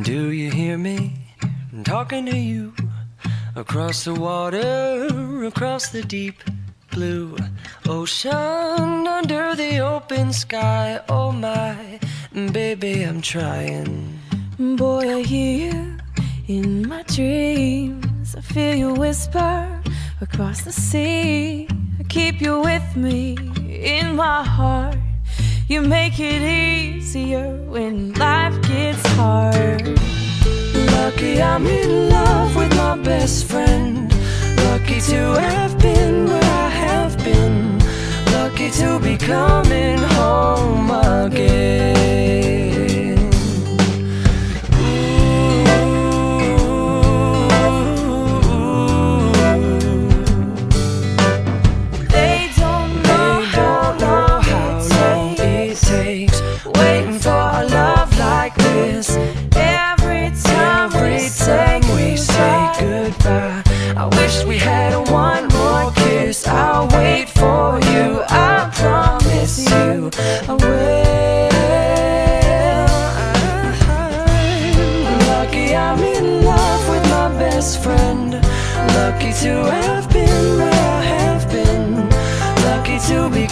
Do you hear me talking to you? Across the water, across the deep blue ocean, under the open sky. Oh my, baby, I'm trying. Boy, I hear you in my dreams. I feel you whisper across the sea. I keep you with me in my heart. You make it easier when life gets hard. Lucky I'm in love with my best friend. Lucky to have been where I have been. Lucky to be coming home again. They don't know how long it takes waiting for a love like this. Every time we say goodbye, I wish we had one more kiss. I'll wait for you, I promise you I will. Lucky I'm in love with my best friend. Lucky to have been where I have been. Lucky to be